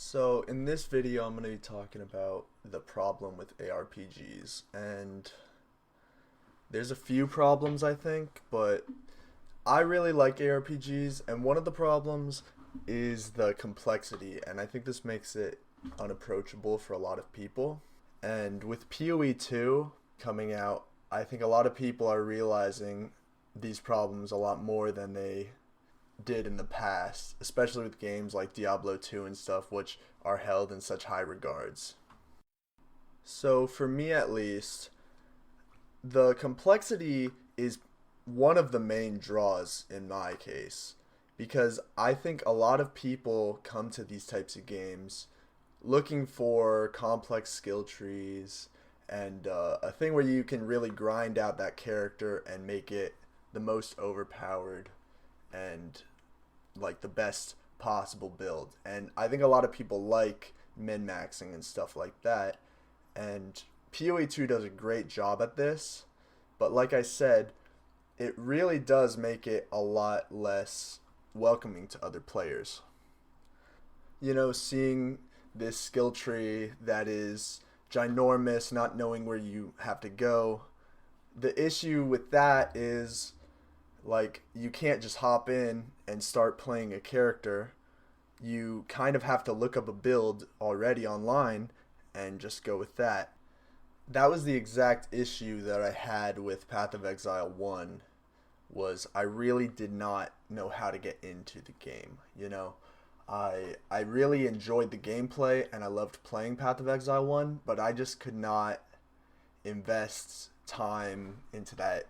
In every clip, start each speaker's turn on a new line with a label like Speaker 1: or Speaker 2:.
Speaker 1: So in this video, I'm going to be talking about the problem with ARPGs, and there's a few problems I think, but I really like ARPGs, and one of the problems is the complexity, and I think this makes it unapproachable for a lot of people. And with PoE 2 coming out, I think a lot of people are realizing these problems a lot more than they did in the past, especially with games like Diablo 2 and stuff, which are held in such high regards. So, for me at least, the complexity is one of the main draws in my case, because I think a lot of people come to these types of games looking for complex skill trees and a thing where you can really grind out that character and make it the most overpowered and like the best possible build. And I think a lot of people like min maxing and stuff like that. And PoE 2 does a great job at this. But like I said, it really does make it a lot less welcoming to other players. Seeing this skill tree that is ginormous, not knowing where you have to go. The issue with that is like you can't just hop in and start playing a character. You kind of have to look up a build already online and just go with that. That was the exact issue that I had with Path of Exile 1 was I really did not know how to get into the game. I really enjoyed the gameplay and I loved playing Path of Exile 1, but I just could not invest time into that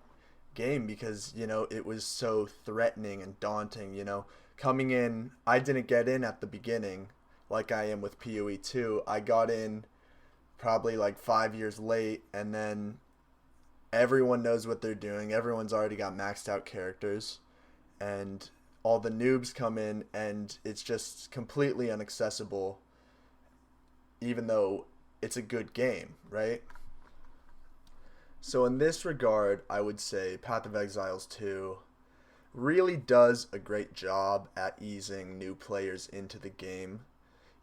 Speaker 1: game because it was so threatening and daunting. Coming in, I didn't get in at the beginning like I am with PoE 2. I got in probably like 5 years late, and then everyone knows what they're doing. Everyone's already got maxed out characters, and all the noobs come in and it's just completely inaccessible, even though it's a good game, right? So in this regard, I would say Path of Exiles 2 really does a great job at easing new players into the game,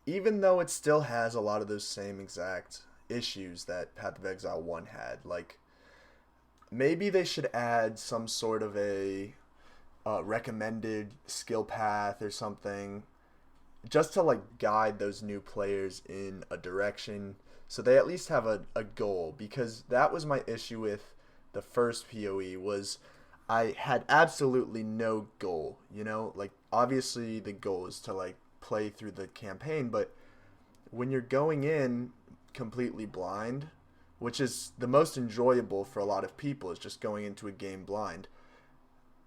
Speaker 1: even though it still has a lot of those same exact issues that Path of Exile 1 had. Like, maybe they should add some sort of a recommended skill path or something just to like guide those new players in a direction so they at least have a goal, because that was my issue with the first PoE was I had absolutely no goal. Like obviously the goal is to like play through the campaign, but when you're going in completely blind, which is the most enjoyable for a lot of people, is just going into a game blind.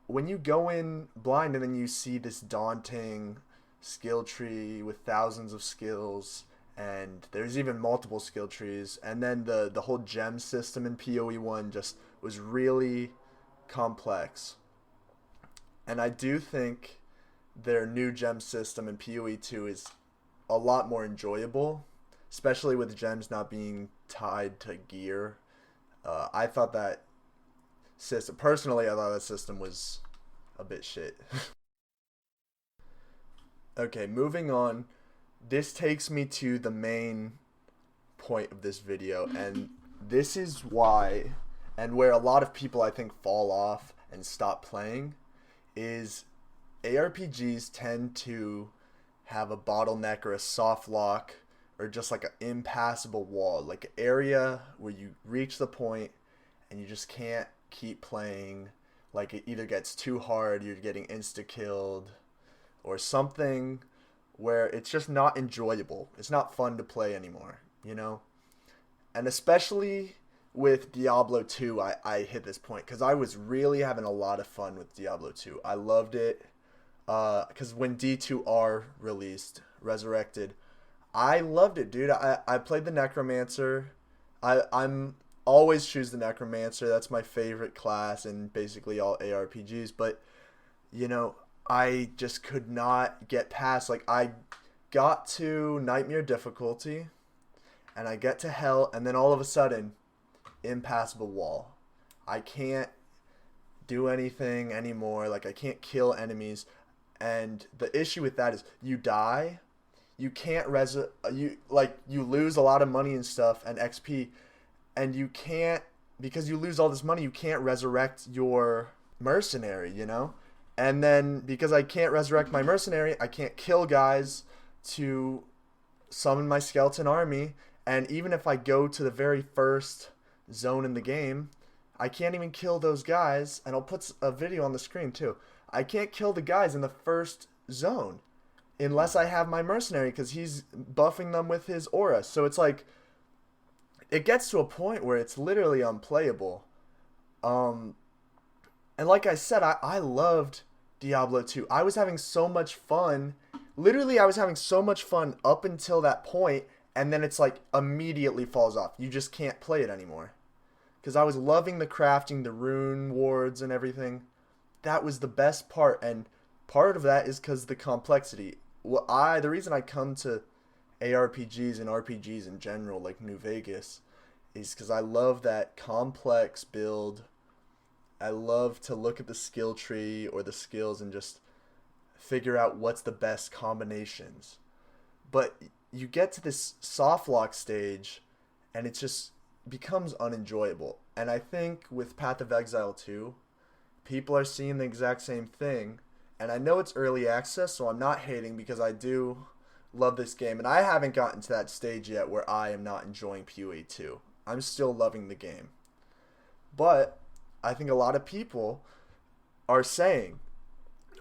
Speaker 1: When you go in blind and then you see this daunting skill tree with thousands of skills, and there's even multiple skill trees, and then the whole gem system in PoE 1 just was really complex. And I do think their new gem system in PoE 2 is a lot more enjoyable, especially with gems not being tied to gear. I thought that system, personally, I thought that system was a bit shit. Okay, moving on. This takes me to the main point of this video, and this is why, and where a lot of people I think fall off and stop playing, is ARPGs tend to have a bottleneck or a soft lock or just like an impassable wall, like an area where you reach the point and you just can't keep playing. Like it either gets too hard, you're getting insta killed, or something where it's just not enjoyable. It's not fun to play anymore. And especially with Diablo 2, I hit this point because I was really having a lot of fun with Diablo 2. I loved it because when D2R released, Resurrected, I loved it, dude. I played the Necromancer. I'm always choose the Necromancer. That's my favorite class in basically all ARPGs. But, you know, I just could not get past, like, I got to Nightmare difficulty, and I get to Hell, and then all of a sudden, impassable wall. I can't do anything anymore. Like, I can't kill enemies. And the issue with that is you die, you can't you lose a lot of money and stuff and XP, and you can't, because you lose all this money, you can't resurrect your mercenary, you know? And then because I can't resurrect my mercenary, I can't kill guys to summon my skeleton army. And even if I go to the very first zone in the game, I can't even kill those guys. And I'll put a video on the screen too. I can't kill the guys in the first zone unless I have my mercenary, because he's buffing them with his aura. So it's like, it gets to a point where it's literally unplayable. And like I said, I loved Diablo 2. I was having so much fun. Literally, I was having so much fun up until that point, and then it's like immediately falls off. You just can't play it anymore. Because I was loving the crafting, the rune wards and everything. That was the best part, and part of that is because the complexity. The reason I come to ARPGs and RPGs in general, like New Vegas, is because I love that complex build. I love to look at the skill tree or the skills and just figure out what's the best combinations. But you get to this soft lock stage and it just becomes unenjoyable. And I think with Path of Exile 2, people are seeing the exact same thing. And I know it's early access, so I'm not hating, because I do love this game. And I haven't gotten to that stage yet where I am not enjoying PoE 2. I'm still loving the game. But I think a lot of people are saying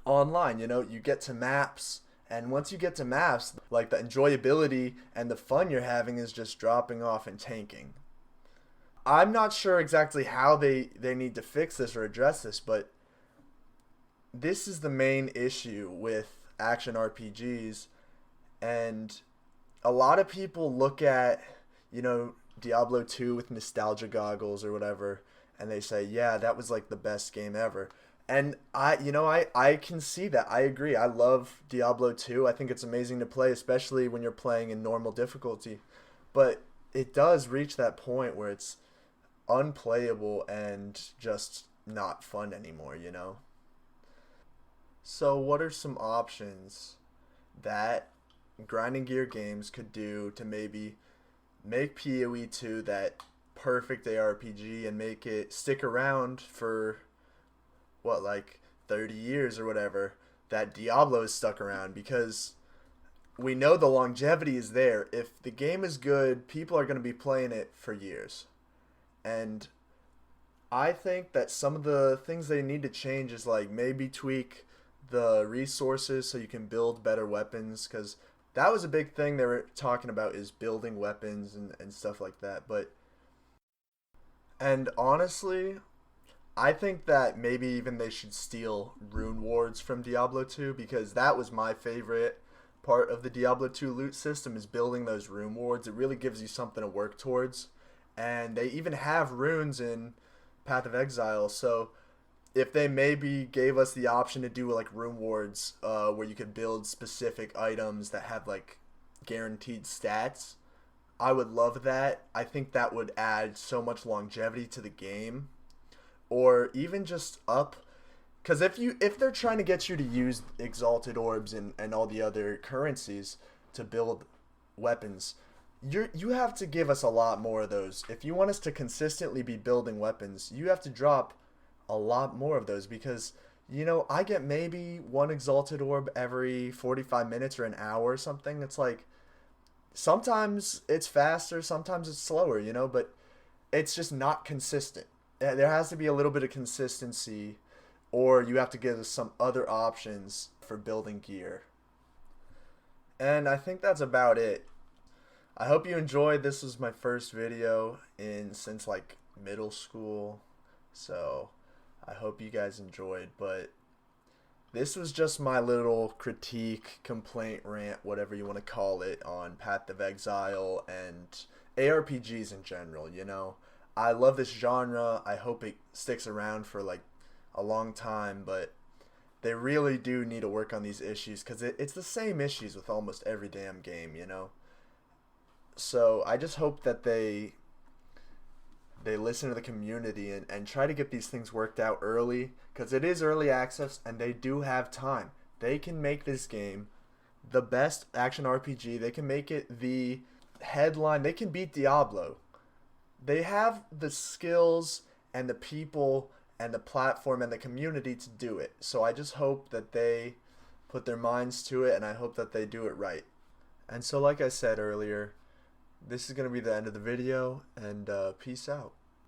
Speaker 1: online, you get to maps, and once you get to maps, like the enjoyability and the fun you're having is just dropping off and tanking. I'm not sure exactly how they need to fix this or address this, but this is the main issue with action RPGs. And a lot of people look at, Diablo 2 with nostalgia goggles or whatever, and they say, yeah, that was like the best game ever. And I can see that. I agree. I love Diablo 2. I think it's amazing to play, especially when you're playing in normal difficulty. But it does reach that point where it's unplayable and just not fun anymore, So what are some options that grinding gear games could do to maybe make PoE 2 that perfect ARPG and make it stick around for like 30 years or whatever that Diablo is stuck around? Because we know the longevity is there. If the game is good, people are going to be playing it for years. And I think that some of the things they need to change is like maybe tweak the resources so you can build better weapons, because that was a big thing they were talking about, is building weapons and stuff like that. And honestly, I think that maybe even they should steal rune wards from Diablo 2, because that was my favorite part of the Diablo 2 loot system, is building those rune wards. It really gives you something to work towards. And they even have runes in Path of Exile, so if they maybe gave us the option to do like rune wards where you could build specific items that have like guaranteed stats, I would love that. I think that would add so much longevity to the game. Or even just up, because if they're trying to get you to use exalted orbs and all the other currencies to build weapons, you have to give us a lot more of those. If you want us to consistently be building weapons, you have to drop a lot more of those, because I get maybe one exalted orb every 45 minutes or an hour or something. It's like sometimes it's faster, sometimes it's slower, but it's just not consistent. There has to be a little bit of consistency, or you have to give us some other options for building gear. And I think that's about it. I hope you enjoyed. This was my first video since like middle school, so I hope you guys enjoyed. But this was just my little critique, complaint, rant, whatever you want to call it, on Path of Exile and ARPGs in general. I love this genre. I hope it sticks around for like a long time, but they really do need to work on these issues, because it's the same issues with almost every damn game, So I just hope that they listen to the community and try to get these things worked out early, because it is early access and they do have time. They can make this game the best action RPG. They can make it the headline. They can beat Diablo. They have the skills and the people and the platform and the community to do it. So I just hope that they put their minds to it, and I hope that they do it right. And so, like I said earlier, this is going to be the end of the video, and peace out.